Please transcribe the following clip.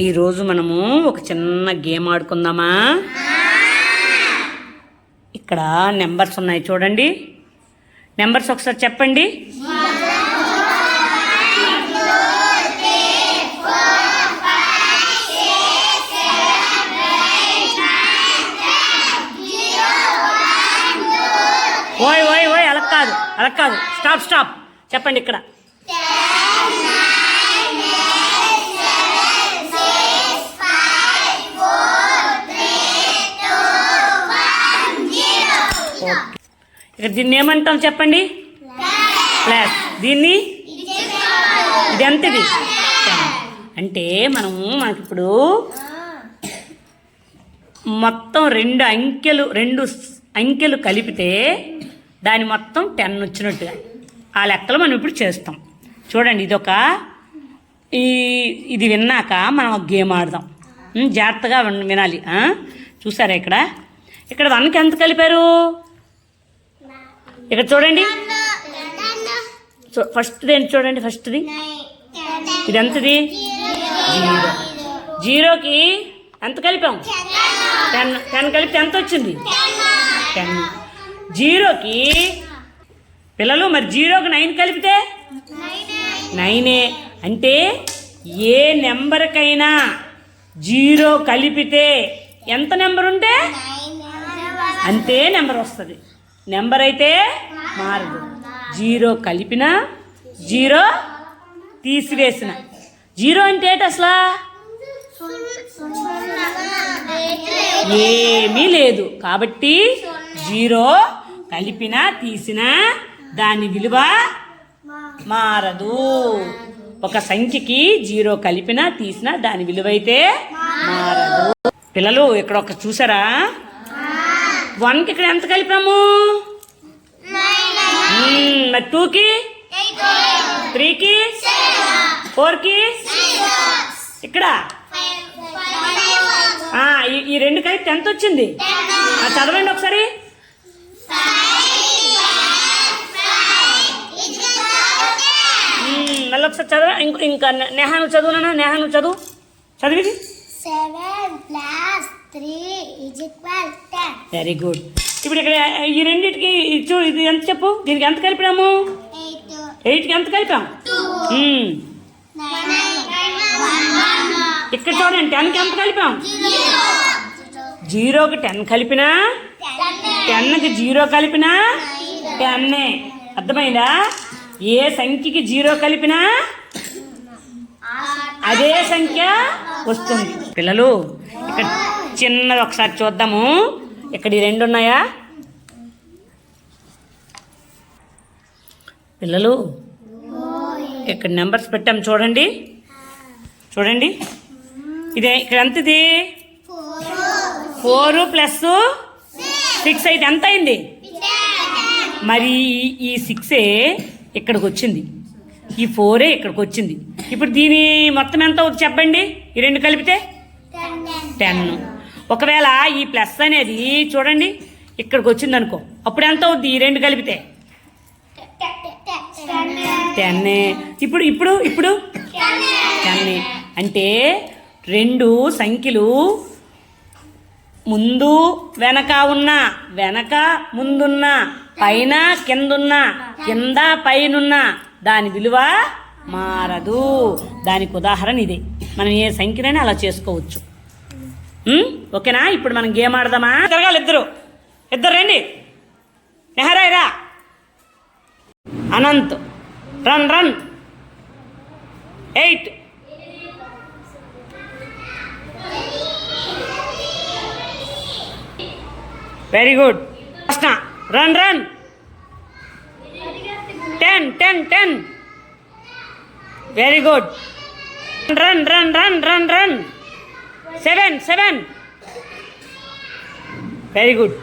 ఈరోజు మనము ఒక చిన్న గేమ్ ఆడుకుందామా? ఇక్కడ నెంబర్స్ ఉన్నాయి చూడండి. నెంబర్స్ ఒకసారి చెప్పండి. ఓయ్ ఓయ్ ఓయ్ అలా కాదు. స్టాప్ చెప్పండి. ఇక్కడ ఇక్కడ దీన్ని ఏమంటాం చెప్పండి? ప్లస్. దీన్ని ఇది ఎంతది? అంటే మనకి ఇప్పుడు మొత్తం రెండు అంకెలు కలిపితే దాని మొత్తం 10 వచ్చినట్టుగా ఆ లెక్కలు మనం ఇప్పుడు చేస్తాం. చూడండి, ఇది విన్నాక మనం ఒక గేమ్ ఆడదాం. జాగ్రత్తగా వినాలి. చూసారా ఇక్కడ 1కి ఎంత కలిపారు? ఇక్కడ చూడండి. ఫస్ట్ది ఏంటి చూడండి. ఫస్ట్ది ఇది ఎంతది? 0. 0కి ఎంత కలిపాం? 10 కలిపితే ఎంత వచ్చింది? 10. 0కి పిల్లలు మరి 0కి 9 కలిపితే 9. అంటే ఏ నెంబర్కైనా 0 కలిపితే ఎంత నెంబర్ ఉంటే అంతే నెంబర్ వస్తుంది. నెంబర్ అయితే మారదు. 0 కలిపిన 0 తీసివేసిన 0 అంటే ఏంటి అసలు? ఏమీ లేదు. కాబట్టి 0 కలిపినా తీసినా దాని విలువ మారదు. ఒక సంఖ్యకి 0 కలిపినా తీసినా దాని విలువ అయితే మారదు. పిల్లలు ఇక్కడ ఒక చూసారా? 1కి ఇక్కడ ఎంత కలిపాము? మరి 2కి, 3కి, 4కి, ఇక్కడ ఈ 2 కలిపితే ఎంత వచ్చింది? చదవండి ఒకసారి. మళ్ళీ ఒకసారి చదవ. ఇంకా నేహాను చదువునా? నేహాను చదివిది. 7 + 3 = 10. Very good. ఇప్పుడు ఇక్కడ ఈ రెండింటికి ఇది ఎంత చెప్పు? దీనికి ఎంత కలిపాము? 8కి ఎంత కలిపాం? ఇక్కడ చూడండి, 10కి ఎంత కలిపాం? 0కి 10 కలిపినా 10కి 0 కలిపినా 10. అర్థమైందా? ఏ సంఖ్యకి 0 కలిపినా అదే సంఖ్య వస్తుంది. పిల్లలు ఇక్కడ చిన్నది ఒకసారి చూద్దాము. ఇక్కడ ఈ 2 ఉన్నాయా? పిల్లలు ఇక్కడ నెంబర్స్ పెట్టాము చూడండి. ఇదే ఇక్కడ ఎంతది? 4 + 6 అయితే ఎంత అయింది? మరి ఈ 6 ఇక్కడికి వచ్చింది, ఈ 4 ఇక్కడికి వచ్చింది. ఇప్పుడు దీని మొత్తం ఎంత అవుతుంది చెప్పండి? ఈ 2 కలిపితే 10. ఒకవేళ ఈ ప్లస్ అనేది చూడండి ఇక్కడికి వచ్చింది అనుకో, అప్పుడు ఎంత అవుద్ది? ఈ 2 కలిపితే 10. ఇప్పుడు 10. అంటే 2 సంఖ్యలు ముందు వెనక ఉన్నా, వెనక ముందున్నా, పైన కిందున్నా, కింద పైనున్నా దాని విలువ మారదు. దానికి ఉదాహరణ ఇదే. మనం ఏ సంఖ్యనైనా అలా చేసుకోవచ్చు. ఓకేనా? ఇప్పుడు మనం గేమ్ ఆడదామా? తిరగాలి ఇద్దరు రండి. నెహరాయిరా. Anant run. 8. Very good. Krishna run. 10. Very good. Run. 7. Very good.